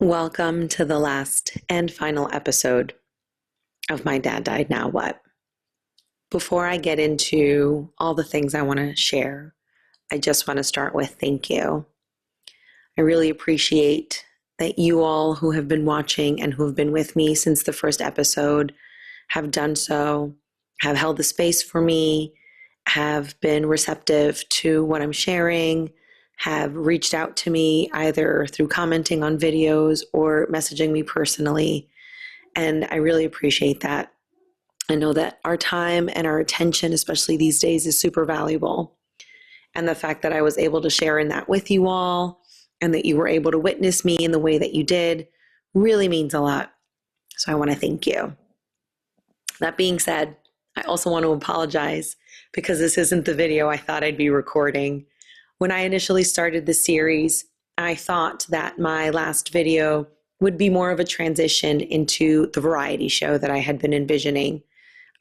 Welcome to the last and final episode of My Dad Died Now What? Before I get into all the things I want to share, I just want to start with thank you. I really appreciate that you all who have been watching and who have been with me since the first episode have done so, have held the space for me, have been receptive to what I'm sharing, have reached out to me either through commenting on videos or messaging me personally. And I really appreciate that. I know that our time and our attention, especially these days, is super valuable. And the fact that I was able to share in that with you all and that you were able to witness me in the way that you did really means a lot. So I want to thank you. That being said, I also want to apologize because this isn't the video I thought I'd be recording. When I initially started the series, I thought that my last video would be more of a transition into the variety show that I had been envisioning.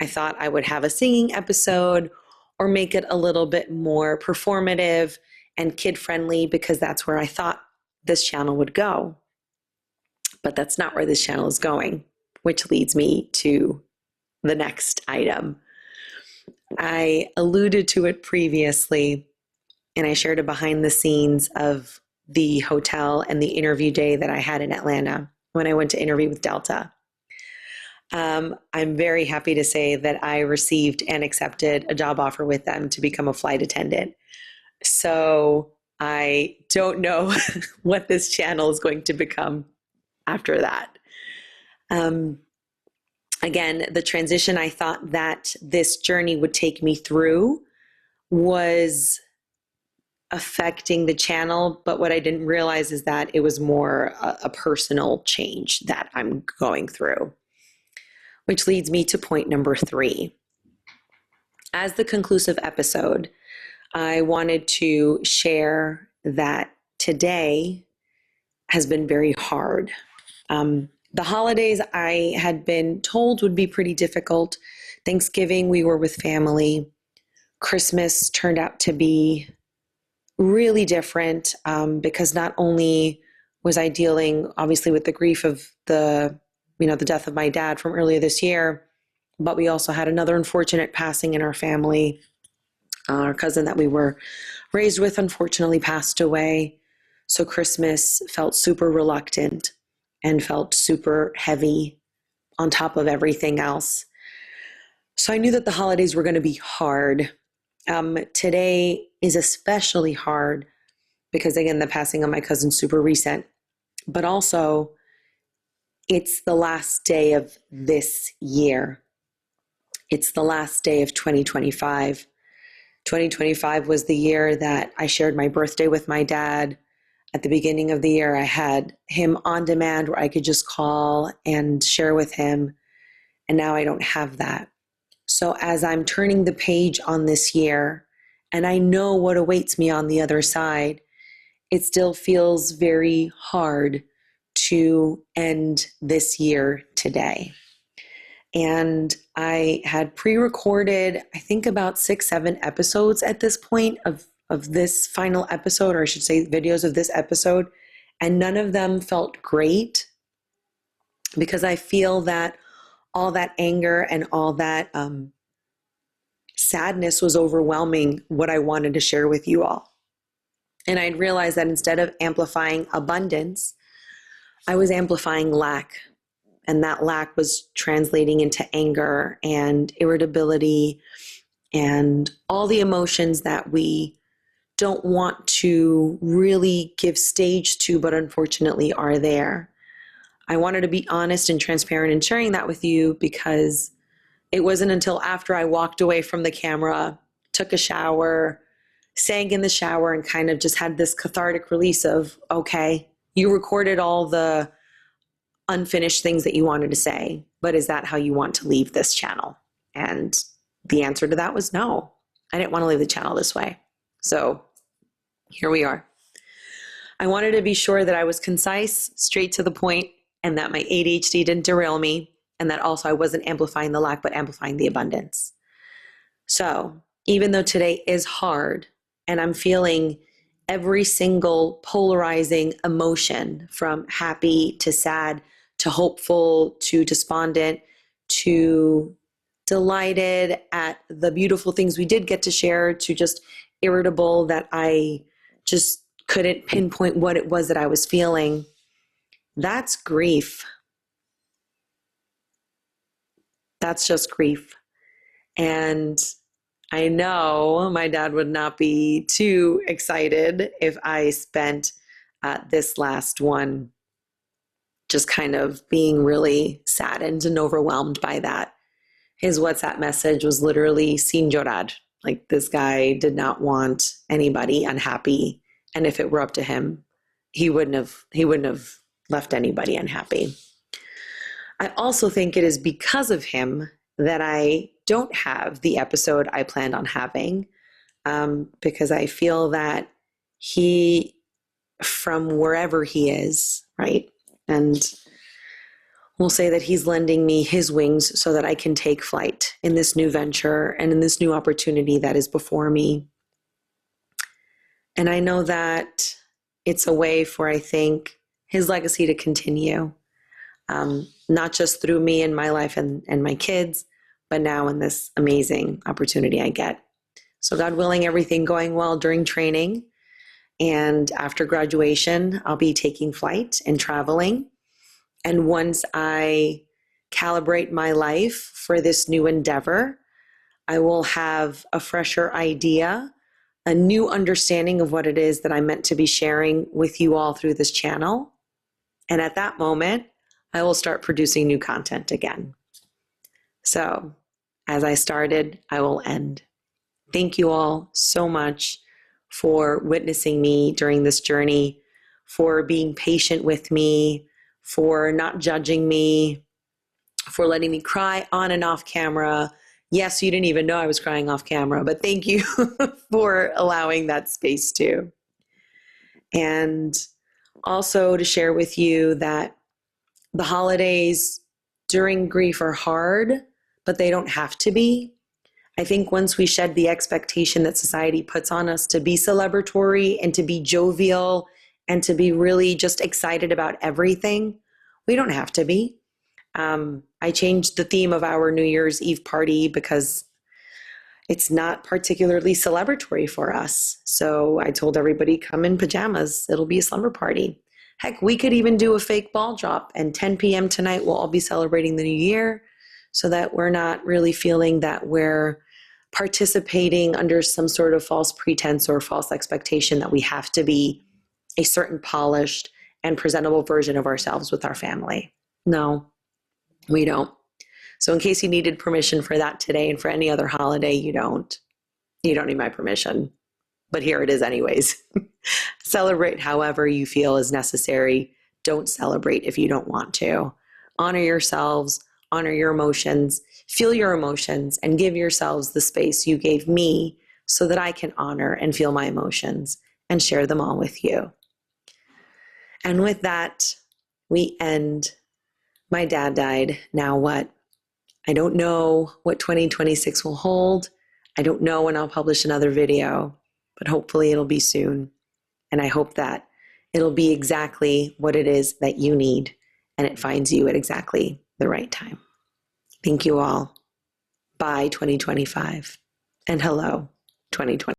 I thought I would have a singing episode or make it a little bit more performative and kid-friendly because that's where I thought this channel would go. But that's not where this channel is going, which leads me to the next item. I alluded to it previously, and I shared a behind the scenes of the hotel and the interview day that I had in Atlanta when I went to interview with Delta. I'm very happy to say that I received and accepted a job offer with them to become a flight attendant. So I don't know what this channel is going to become after that. Again, the transition I thought that this journey would take me through was affecting the channel, but what I didn't realize is that it was more a personal change that I'm going through, which leads me to point number 3. As the conclusive episode, I wanted to share that today has been very hard. The holidays I had been told would be pretty difficult. Thanksgiving, we were with family. Christmas turned out to be really different because not only was I dealing obviously with the grief of the death of my dad from earlier this year, but we also had another unfortunate passing in our family. Our cousin that we were raised with unfortunately passed away. So Christmas felt super reluctant and felt super heavy on top of everything else. So I knew that the holidays were going to be hard. Today is especially hard because, again, the passing of my cousin's super recent, but also it's the last day of this year. It's the last day of 2025. 2025 was the year that I shared my birthday with my dad. At the beginning of the year, I had him on demand where I could just call and share with him. And now I don't have that. So as I'm turning the page on this year, and I know what awaits me on the other side, it still feels very hard to end this year today. And I had pre-recorded, I think about 6-7 episodes at this point of this final episode, or I should say videos of this episode, and none of them felt great because I feel that all that anger and all that sadness was overwhelming what I wanted to share with you all. And I'd realized that instead of amplifying abundance, I was amplifying lack. And that lack was translating into anger and irritability and all the emotions that we don't want to really give stage to, but unfortunately are there. I wanted to be honest and transparent in sharing that with you because it wasn't until after I walked away from the camera, took a shower, sang in the shower, and kind of just had this cathartic release of, okay, you recorded all the unfinished things that you wanted to say, but is that how you want to leave this channel? And the answer to that was no. I didn't want to leave the channel this way. So here we are. I wanted to be sure that I was concise, straight to the point, and that my ADHD didn't derail me, and that also I wasn't amplifying the lack, but amplifying the abundance. So even though today is hard and I'm feeling every single polarizing emotion, from happy to sad to hopeful to despondent to delighted at the beautiful things we did get to share to just irritable that I just couldn't pinpoint what it was that I was feeling. That's grief. That's just grief. And I know my dad would not be too excited if I spent this last one just kind of being really saddened and overwhelmed by that. His WhatsApp message was literally sin llorar. Like, this guy did not want anybody unhappy. And if it were up to him, he wouldn't have left anybody unhappy. I also think it is because of him that I don't have the episode I planned on having, because I feel that he, from wherever he is, right? And we'll say that he's lending me his wings so that I can take flight in this new venture and in this new opportunity that is before me. And I know that it's a way for, I think, his legacy to continue, not just through me and my life and my kids, but now in this amazing opportunity I get. So God willing, everything going well during training. And after graduation, I'll be taking flight and traveling. And once I calibrate my life for this new endeavor, I will have a fresher idea, a new understanding of what it is that I'm meant to be sharing with you all through this channel. And at that moment, I will start producing new content again. So, as I started, I will end. Thank you all so much for witnessing me during this journey, for being patient with me, for not judging me, for letting me cry on and off camera. Yes, you didn't even know I was crying off camera, but thank you for allowing that space too. And also to share with you that the holidays during grief are hard, but they don't have to be. I think once we shed the expectation that society puts on us to be celebratory and to be jovial and to be really just excited about everything, we don't have to be. I changed the theme of our New Year's Eve party because it's not particularly celebratory for us. So I told everybody, come in pajamas. It'll be a slumber party. Heck, we could even do a fake ball drop, and 10 p.m. tonight we'll all be celebrating the new year, so that we're not really feeling that we're participating under some sort of false pretense or false expectation that we have to be a certain polished and presentable version of ourselves with our family. No, we don't. So in case you needed permission for that today and for any other holiday, you don't need my permission. But here it is anyways. Celebrate however you feel is necessary. Don't celebrate if you don't want to. Honor yourselves, honor your emotions, feel your emotions, and give yourselves the space you gave me so that I can honor and feel my emotions and share them all with you. And with that, we end. My dad died. Now what? I don't know what 2026 will hold. I don't know when I'll publish another video, but hopefully it'll be soon. And I hope that it'll be exactly what it is that you need, and it finds you at exactly the right time. Thank you all. Bye 2025. And hello 2020.